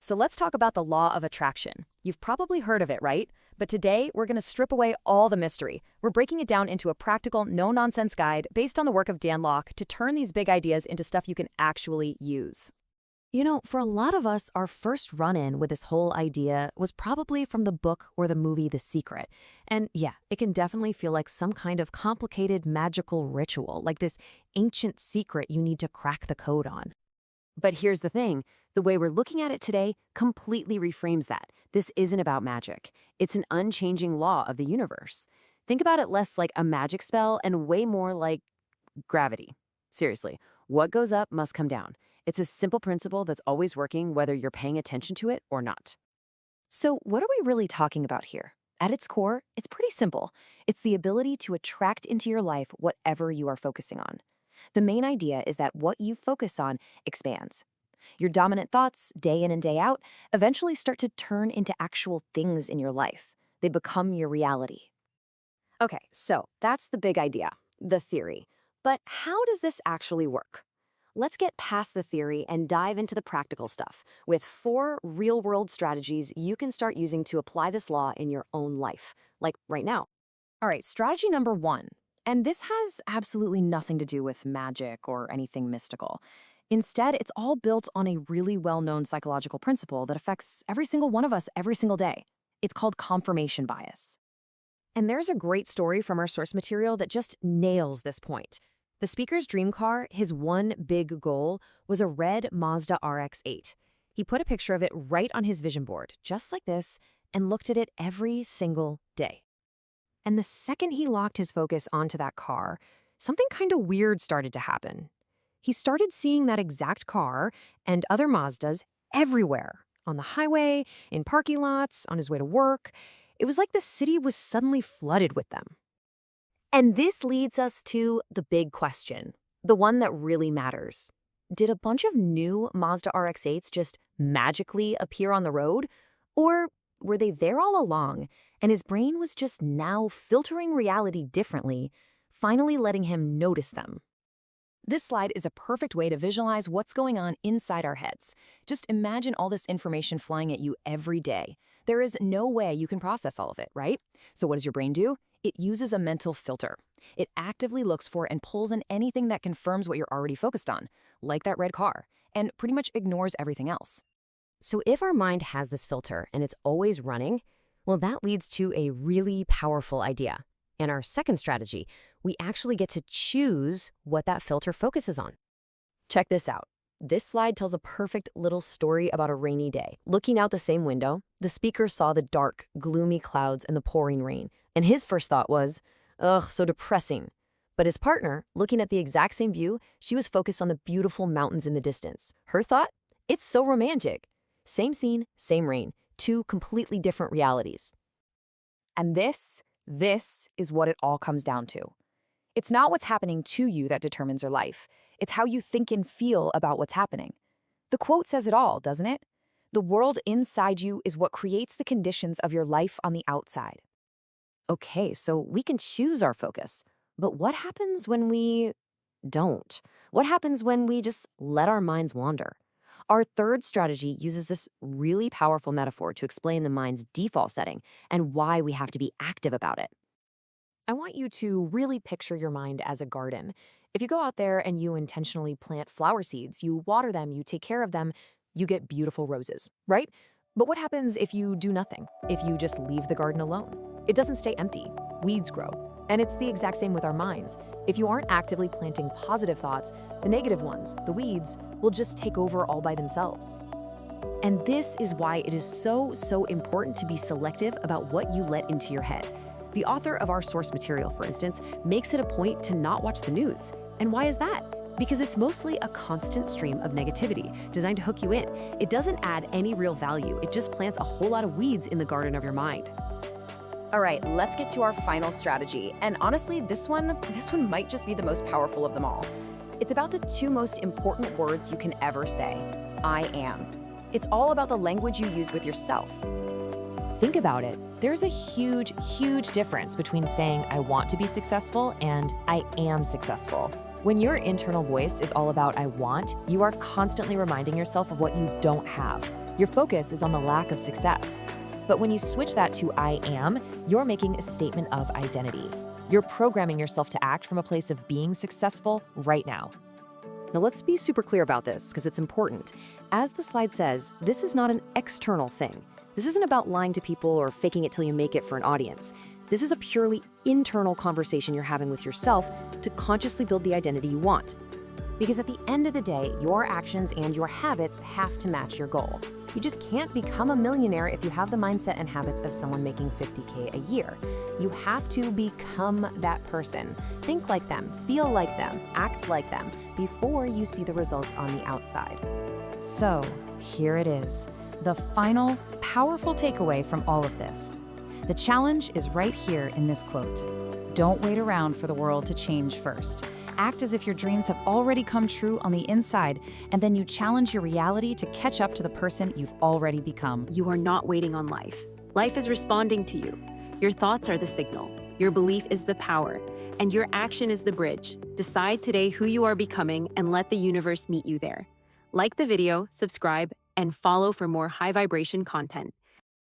So let's talk about the law of attraction. You've probably heard of it, right? But today, we're going to strip away all the mystery. We're breaking it down into a practical, no-nonsense guide based on the work of Dan Lok to turn these big ideas into stuff you can actually use. You know, for a lot of us, our first run-in with this whole idea was probably from the book or the movie The Secret. And yeah, it can definitely feel like some kind of complicated magical ritual, like this ancient secret you need to crack the code on. But here's the thing, the way we're looking at it today completely reframes that. This isn't about magic. It's an unchanging law of the universe. Think about it less like a magic spell and way more like gravity. Seriously, what goes up must come down. It's a simple principle that's always working whether you're paying attention to it or not. So what are we really talking about here? At its core, it's pretty simple. It's the ability to attract into your life whatever you are focusing on. The main idea is that what you focus on expands. Your dominant thoughts, day in and day out, eventually start to turn into actual things in your life. They become your reality. Okay, so that's the big idea, the theory. But how does this actually work? Let's get past the theory and dive into the practical stuff with 4 real-world strategies you can start using to apply this law in your own life, like right now. All right, strategy number 1. And this has absolutely nothing to do with magic or anything mystical. Instead, it's all built on a really well-known psychological principle that affects every single one of us every single day. It's called confirmation bias. And there's a great story from our source material that just nails this point. The speaker's dream car, his one big goal, was a red Mazda RX-8. He put a picture of it right on his vision board, just like this, and looked at it every single day. And the second he locked his focus onto that car, something kind of weird started to happen. He started seeing that exact car and other Mazdas everywhere, on the highway, in parking lots, on his way to work. It was like the city was suddenly flooded with them. And this leads us to the big question, the one that really matters. Did a bunch of new Mazda RX-8s just magically appear on the road? Or were they there all along, and his brain was just now filtering reality differently, finally letting him notice them? This slide is a perfect way to visualize what's going on inside our heads. Just imagine all this information flying at you every day. There is no way you can process all of it, right? So what does your brain do? It uses a mental filter. It actively looks for and pulls in anything that confirms what you're already focused on, like that red car, and pretty much ignores everything else. So if our mind has this filter and it's always running, well, that leads to a really powerful idea. And our second strategy, we actually get to choose what that filter focuses on. Check this out. This slide tells a perfect little story about a rainy day. Looking out the same window, the speaker saw the dark, gloomy clouds and the pouring rain, and his first thought was, ugh, so depressing. But his partner, looking at the exact same view, she was focused on the beautiful mountains in the distance. Her thought, it's so romantic. Same scene, same rain, 2 completely different realities. And this is what it all comes down to. It's not what's happening to you that determines your life. It's how you think and feel about what's happening. The quote says it all, doesn't it? The world inside you is what creates the conditions of your life on the outside. Okay, so we can choose our focus, but what happens when we don't? What happens when we just let our minds wander? Our third strategy uses this really powerful metaphor to explain the mind's default setting and why we have to be active about it. I want you to really picture your mind as a garden. If you go out there and you intentionally plant flower seeds, you water them, you take care of them, you get beautiful roses, right? But what happens if you do nothing? If you just leave the garden alone? It doesn't stay empty. Weeds grow. And it's the exact same with our minds. If you aren't actively planting positive thoughts, the negative ones, the weeds, will just take over all by themselves. And this is why it is so important to be selective about what you let into your head. The author of our source material, for instance, makes it a point to not watch the news. And why is that? Because it's mostly a constant stream of negativity designed to hook you in. It doesn't add any real value. It just plants a whole lot of weeds in the garden of your mind. All right, let's get to our final strategy. And honestly, this one might just be the most powerful of them all. It's about the 2 most important words you can ever say, I am. It's all about the language you use with yourself. Think about it. There's a huge difference between saying I want to be successful and I am successful. When your internal voice is all about I want, you are constantly reminding yourself of what you don't have. Your focus is on the lack of success. But when you switch that to I am, you're making a statement of identity. You're programming yourself to act from a place of being successful right now. Now let's be super clear about this because it's important. As the slide says, this is not an external thing. This isn't about lying to people or faking it till you make it for an audience. This is a purely internal conversation you're having with yourself to consciously build the identity you want. Because at the end of the day, your actions and your habits have to match your goal. You just can't become a millionaire if you have the mindset and habits of someone making $50K a year. You have to become that person. Think like them, feel like them, act like them before you see the results on the outside. So, here it is, the final, powerful takeaway from all of this. The challenge is right here in this quote. Don't wait around for the world to change first. Act as if your dreams have already come true on the inside, and then you challenge your reality to catch up to the person you've already become. You are not waiting on life. Life is responding to you. Your thoughts are the signal. Your belief is the power. And your action is the bridge. Decide today who you are becoming and let the universe meet you there. Like the video, subscribe, and follow for more high vibration content.